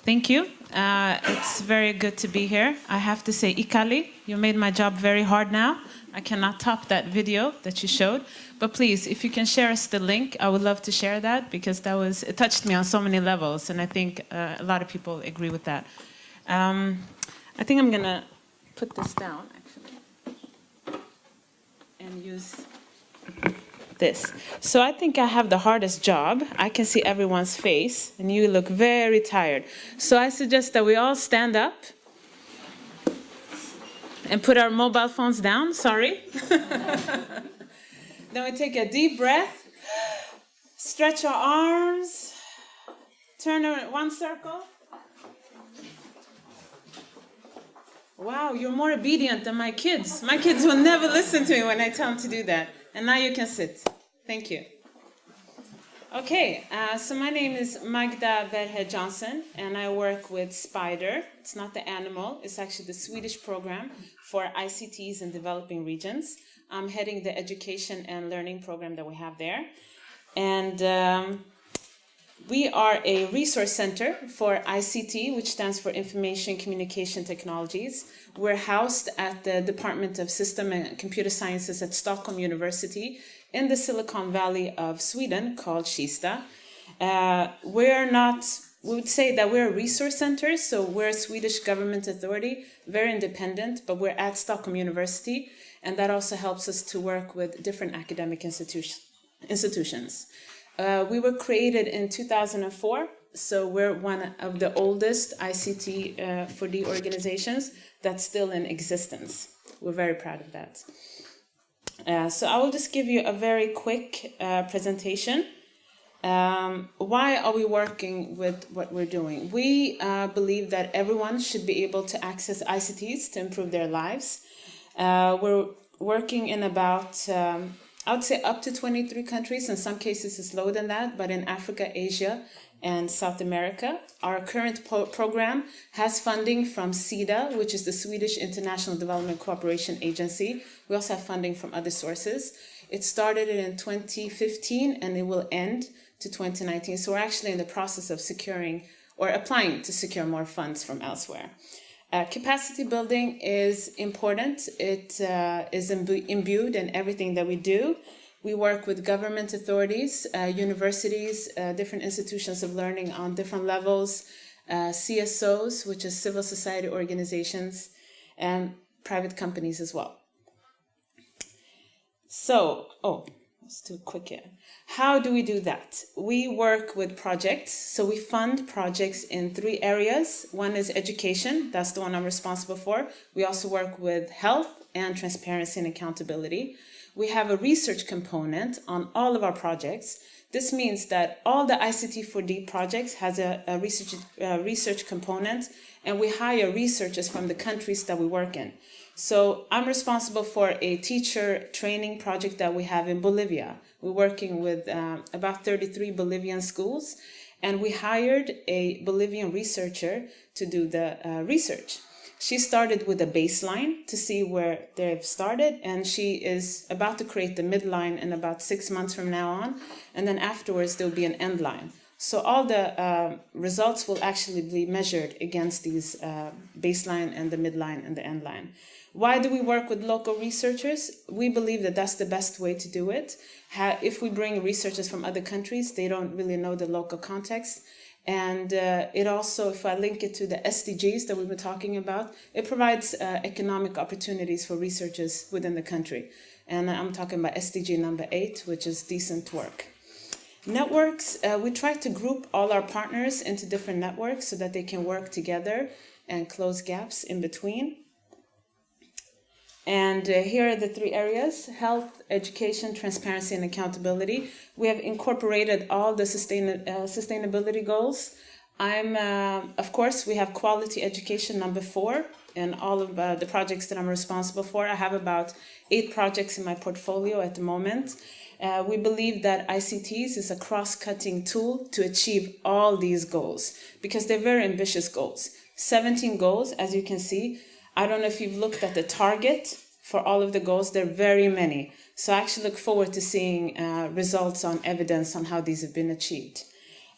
Thank you. It's very good to be here. I have to say, Ikali, you made my job very hard now. I cannot top that video that you showed. But please, if you can share us the link, I would love to share that because it touched me on so many levels, and I think a lot of people agree with that. I think I'm going to put this down, actually, and use this. So I think I have the hardest job. I can see everyone's face, and you look very tired. So I suggest that we all stand up and put our mobile phones down. Sorry. Then we take a deep breath, stretch our arms, turn in one circle. Wow, you're more obedient than my kids. My kids will never listen to me when I tell them to do that. And now you can sit. Thank you. Okay, so my name is Magda Berhe Johnson, and I work with SPIDER. It's not the animal, it's actually the Swedish program for ICTs in developing regions. I'm heading the education and learning program that we have there. And we are a resource center for ICT, which stands for Information Communication Technologies. We're housed at the Department of System and Computer Sciences at Stockholm University in the Silicon Valley of Sweden, called Kista. We would say that we're a resource center, so we're a Swedish government authority, very independent, but we're at Stockholm University, and that also helps us to work with different academic institutions. We were created in 2004, so we're one of the oldest ICT4D organizations that's still in existence. We're very proud of that. So I will just give you a very quick presentation. Why are we working with what we're doing? We believe that everyone should be able to access ICTs to improve their lives. We're working in about I would say up to 23 countries. In some cases it's lower than that, but in Africa, Asia, and South America. Our current program has funding from SIDA, which is the Swedish International Development Cooperation Agency. We also have funding from other sources. It started in 2015 and it will end to 2019. So we're actually in the process of securing or applying to secure more funds from elsewhere. Capacity building is important. It is imbued in everything that we do. We work with government authorities, universities, different institutions of learning on different levels, CSOs, which is civil society organizations, and private companies as well. So, it's too quick here. How do we do that? We work with projects. So we fund projects in 3 areas. One is education. That's the one I'm responsible for. We also work with health and transparency and accountability. We have a research component on all of our projects. This means that all the ICT4D projects has a research component, and we hire researchers from the countries that we work in. So I'm responsible for a teacher training project that we have in Bolivia. We're working with about 33 Bolivian schools, and we hired a Bolivian researcher to do the research. She started with a baseline to see where they've started, and she is about to create the midline in about 6 months from now on, and then afterwards there'll be an end line. So all the results will actually be measured against these baseline and the midline and the end line. Why do we work with local researchers? We believe that that's the best way to do it. If we bring researchers from other countries, they don't really know the local context. And it also, if I link it to the SDGs that we've been talking about, it provides economic opportunities for researchers within the country. And I'm talking about SDG number 8, which is decent work. Networks, we try to group all our partners into different networks so that they can work together and close gaps in between. And here are the 3 areas: health, education, transparency, and accountability. We have incorporated all the sustainability goals. Of course, we have quality education number 4 in all of the projects that I'm responsible for. I have about 8 projects in my portfolio at the moment. We believe that ICTs is a cross-cutting tool to achieve all these goals because they're very ambitious goals. 17 goals, as you can see. I don't know if you've looked at the target for all of the goals. There are very many. So I actually look forward to seeing results on evidence on how these have been achieved.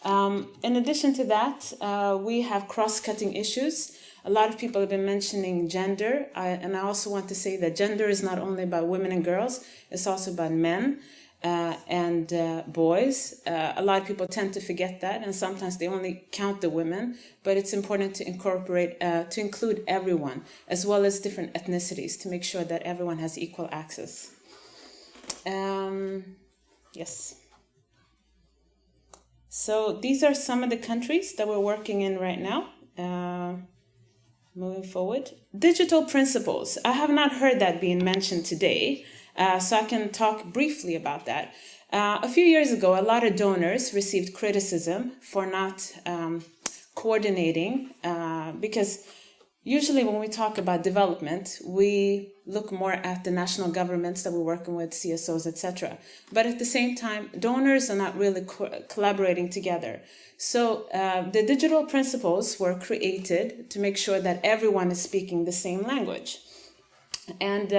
In addition to that, we have cross-cutting issues. A lot of people have been mentioning gender, and I also want to say that gender is not only about women and girls, it's also about men and boys. A lot of people tend to forget that, and sometimes they only count the women, but it's important to include everyone, as well as different ethnicities, to make sure that everyone has equal access. Yes. So these are some of the countries that we're working in right now. Moving forward. Digital principles. I have not heard that being mentioned today, so I can talk briefly about that. A few years ago, a lot of donors received criticism for not coordinating, because usually when we talk about development, we look more at the national governments that we're working with, CSOs, etc. But at the same time, donors are not really collaborating together. So the digital principles were created to make sure that everyone is speaking the same language. And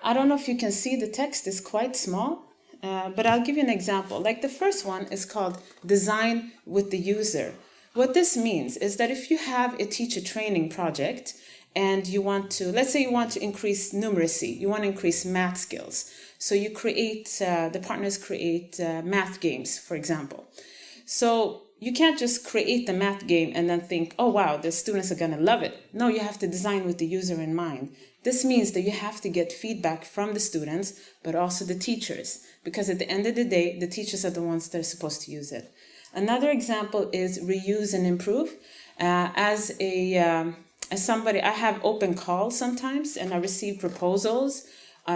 I don't know if you can see, the text is quite small, but I'll give you an example. Like the first one is called Design with the User. What this means is that if you have a teacher training project and you want to, let's say you want to increase numeracy, you want to increase math skills. So you create, the partners create math games, for example. So you can't just create the math game and then think, oh wow, the students are going to love it. No, you have to design with the user in mind. This means that you have to get feedback from the students, but also the teachers, because at the end of the day, the teachers are the ones that are supposed to use it. Another example is reuse and improve. As somebody, I have open calls sometimes, and I receive proposals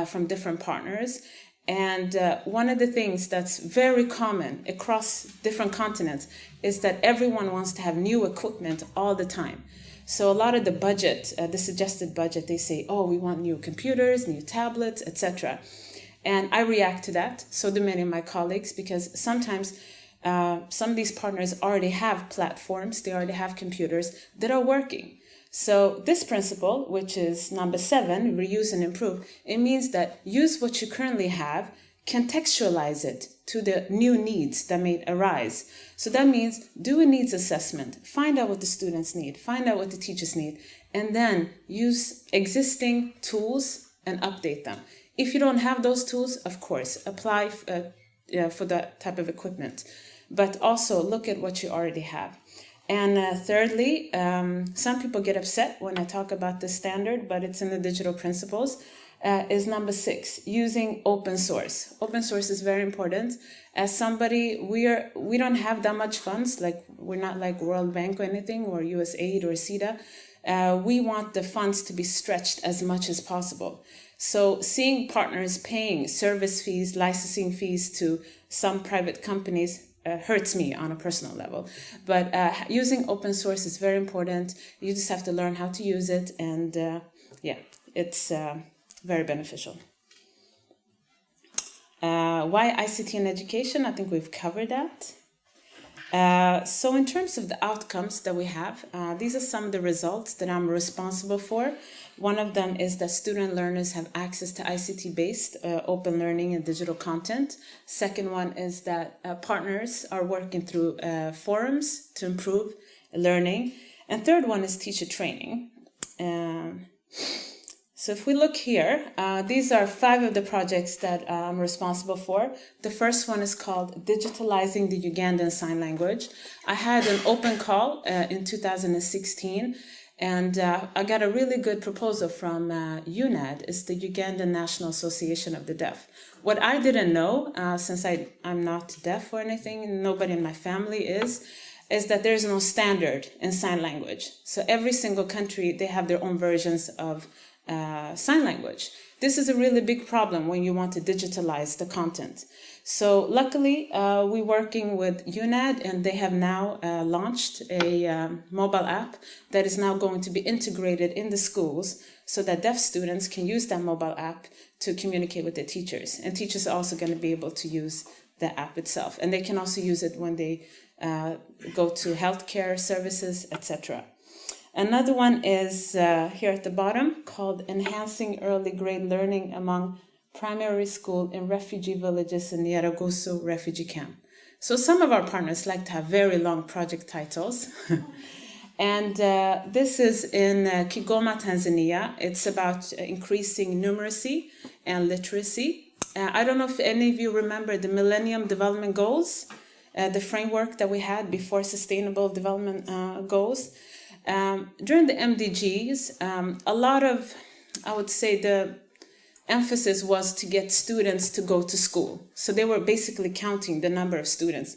from different partners. And one of the things that's very common across different continents is that everyone wants to have new equipment all the time. So a lot of the budget, the suggested budget, they say, oh, we want new computers, new tablets, etc. And I react to that. So do many of my colleagues, because sometimes some of these partners already have platforms, they already have computers that are working. So this principle, which is number 7, reuse and improve, it means that use what you currently have, contextualize it to the new needs that may arise. So that means do a needs assessment, find out what the students need, find out what the teachers need, and then use existing tools and update them. If you don't have those tools, of course, apply for that type of equipment. But also look at what you already have. And thirdly, some people get upset when I talk about this standard, but it's in the digital principles, is number 6, using open source. Open source is very important. As somebody, we don't have that much funds, like we're not like World Bank or anything, or USAID or CEDA. We want the funds to be stretched as much as possible. So seeing partners paying service fees, licensing fees to some private companies hurts me on a personal level. But using open source is very important. You just have to learn how to use it, and it's very beneficial. Why ICT in education? I think we've covered that. So in terms of the outcomes that we have, these are some of the results that I'm responsible for. One of them is that student learners have access to ICT-based open learning and digital content. Second one is that partners are working through forums to improve learning. And third one is teacher training. So if we look here, these are 5 of the projects that I'm responsible for. The first one is called Digitalizing the Ugandan Sign Language. I had an open call in 2016, and I got a really good proposal from UNAD, it's the Ugandan National Association of the Deaf. What I didn't know, since I'm not deaf or anything, nobody in my family is that there's no standard in sign language. So every single country, they have their own versions of sign language. This is a really big problem when you want to digitalize the content. So luckily, we're working with UNAD, and they have now launched a mobile app that is now going to be integrated in the schools so that deaf students can use that mobile app to communicate with their teachers. And teachers are also going to be able to use the app itself. And they can also use it when they go to healthcare services, etc. Another one is here at the bottom, called Enhancing Early Grade Learning Among Primary School in Refugee Villages in Nyiragusu Refugee Camp. So some of our partners like to have very long project titles. And this is in Kigoma, Tanzania. It's about increasing numeracy and literacy. I don't know if any of you remember the Millennium Development Goals, the framework that we had before Sustainable Development Goals. During the MDGs, a lot of, I would say, the emphasis was to get students to go to school. So they were basically counting the number of students.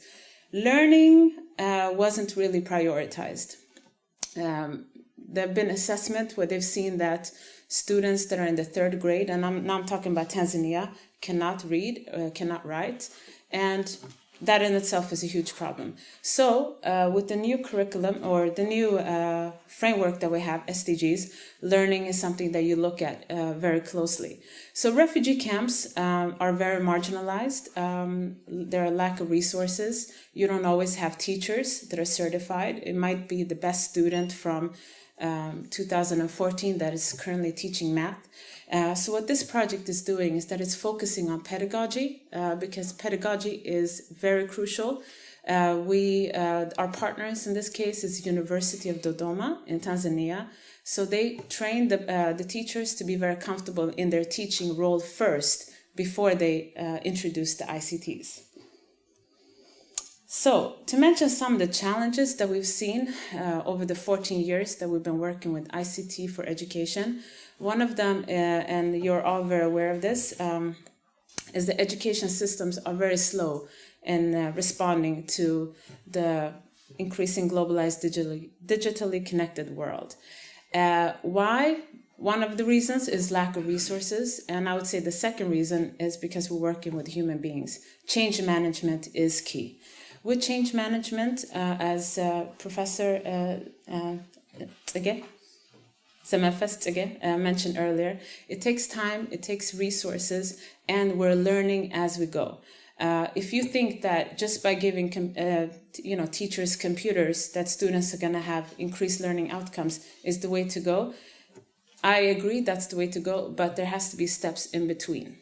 Learning wasn't really prioritized. There have been assessments where they've seen that students that are in the 3rd grade, and now I'm talking about Tanzania, cannot read, cannot write, and that in itself is a huge problem. So with the new curriculum or the new framework that we have, SDGs, learning is something that you look at very closely. So refugee camps are very marginalized. There are a lack of resources. You don't always have teachers that are certified. It might be the best student from 2014 that is currently teaching math. So what this project is doing is that it's focusing on pedagogy because pedagogy is very crucial. Our partners in this case is University of Dodoma in Tanzania. So they train the teachers to be very comfortable in their teaching role first before they introduce the ICTs. So, to mention some of the challenges that we've seen over the 14 years that we've been working with ICT for education, one of them, and you're all very aware of this, is the education systems are very slow in responding to the increasing globalized digitally connected world. Why? One of the reasons is lack of resources, and I would say the second reason is because we're working with human beings. Change management is key. With change management, as Professor Semefest mentioned earlier, it takes time, it takes resources, and we're learning as we go. If you think that just by giving teachers computers that students are going to have increased learning outcomes is the way to go, I agree that's the way to go, but there has to be steps in between.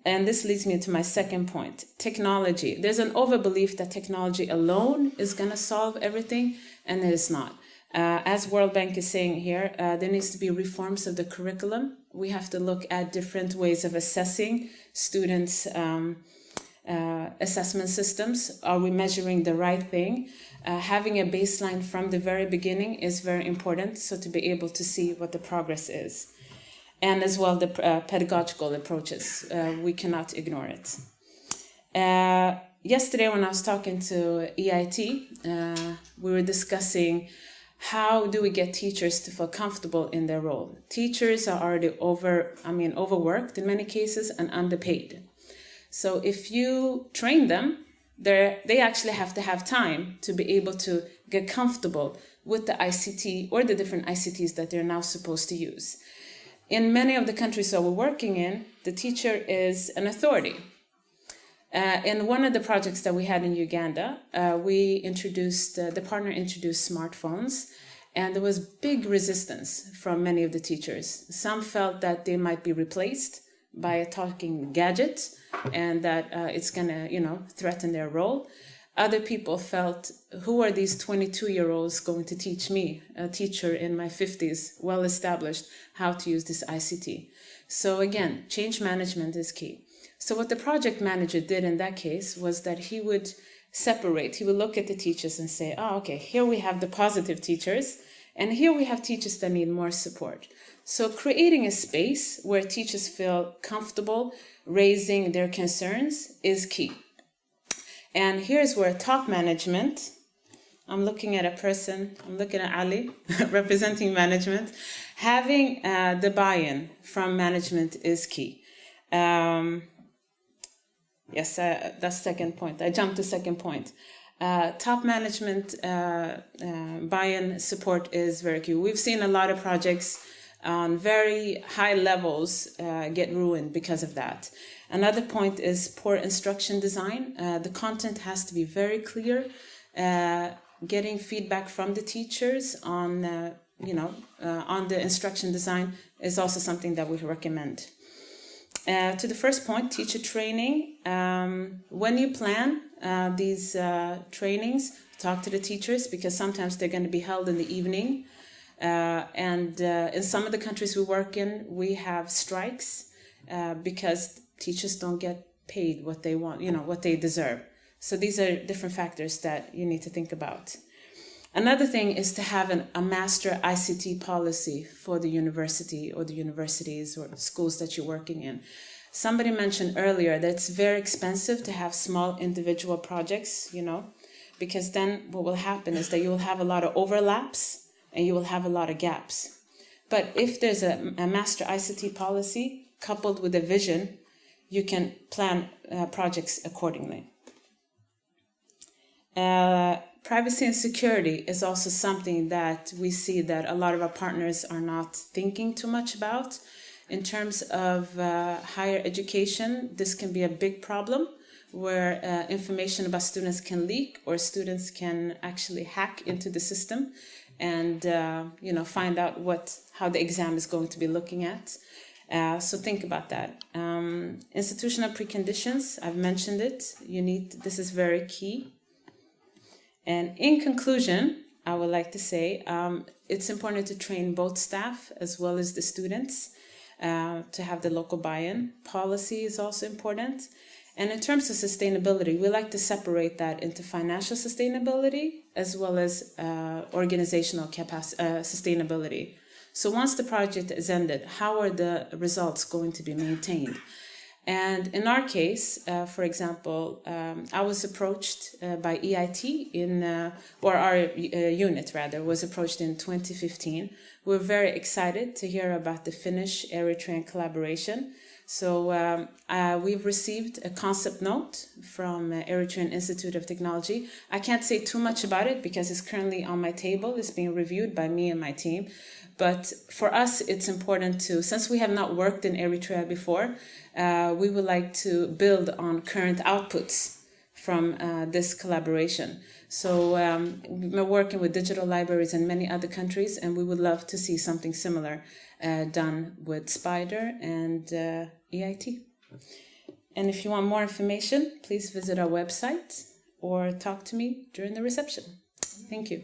And this leads me to my second point, technology. There's an overbelief that technology alone is going to solve everything, and it is not. As World Bank is saying here, there needs to be reforms of the curriculum. We have to look at different ways of assessing students' assessment systems. Are we measuring the right thing? Having a baseline from the very beginning is very important, so to be able to see what the progress is. And as well, the pedagogical approaches. We cannot ignore it. Yesterday, when I was talking to EIT, we were discussing how do we get teachers to feel comfortable in their role. Teachers are already overworked in many cases and underpaid. So if you train them, they actually have to have time to be able to get comfortable with the ICT or the different ICTs that they're now supposed to use. In many of the countries that we're working in, the teacher is an authority. In one of the projects that we had in Uganda, the partner introduced smartphones, and there was big resistance from many of the teachers. Some felt that they might be replaced by a talking gadget and that it's going to, threaten their role. Other people felt, who are these 22-year-olds going to teach me, a teacher in my 50s, well-established, how to use this ICT? So again, change management is key. So what the project manager did in that case was that he would look at the teachers and say, okay, here we have the positive teachers, and here we have teachers that need more support. So creating a space where teachers feel comfortable raising their concerns is key. And here's where top management, I'm looking at Ali, representing management, having the buy-in from management is key. That's second point. I jumped to second point. Top management buy-in support is very key. We've seen a lot of projects on very high levels get ruined because of that. Another point is poor instruction design. The content has to be very clear. Getting feedback from the teachers on the instruction design is also something that we recommend. To the first point, teacher training. When you plan these trainings, talk to the teachers, because sometimes they're going to be held in the evening. And in some of the countries we work in, we have strikes because teachers don't get paid what they want, what they deserve. So these are different factors that you need to think about. Another thing is to have a master ICT policy for the university or the universities or schools that you're working in. Somebody mentioned earlier that it's very expensive to have small individual projects, because then what will happen is that you will have a lot of overlaps and you will have a lot of gaps. But if there's a master ICT policy coupled with a vision, you can plan projects accordingly. Privacy and security is also something that we see that a lot of our partners are not thinking too much about. In terms of higher education, this can be a big problem where information about students can leak, or students can actually hack into the system and find out how the exam is going to be looking at. So think about that. Institutional preconditions, I've mentioned it. This is very key. And in conclusion, I would like to say it's important to train both staff as well as the students to have the local buy-in. Policy is also important. And in terms of sustainability, we like to separate that into financial sustainability as well as organizational sustainability. So once the project is ended, how are the results going to be maintained? And in our case, for example, I was approached by EIT our unit rather, was approached in 2015. We're very excited to hear about the Finnish-Eritrean collaboration. So we've received a concept note from Eritrean Institute of Technology. I can't say too much about it because it's currently on my table. It's being reviewed by me and my team. But for us, it's important since we have not worked in Eritrea before, we would like to build on current outputs from this collaboration. So we're working with digital libraries in many other countries, and we would love to see something similar done with Spider and EIT. And if you want more information, please visit our website or talk to me during the reception. Thank you.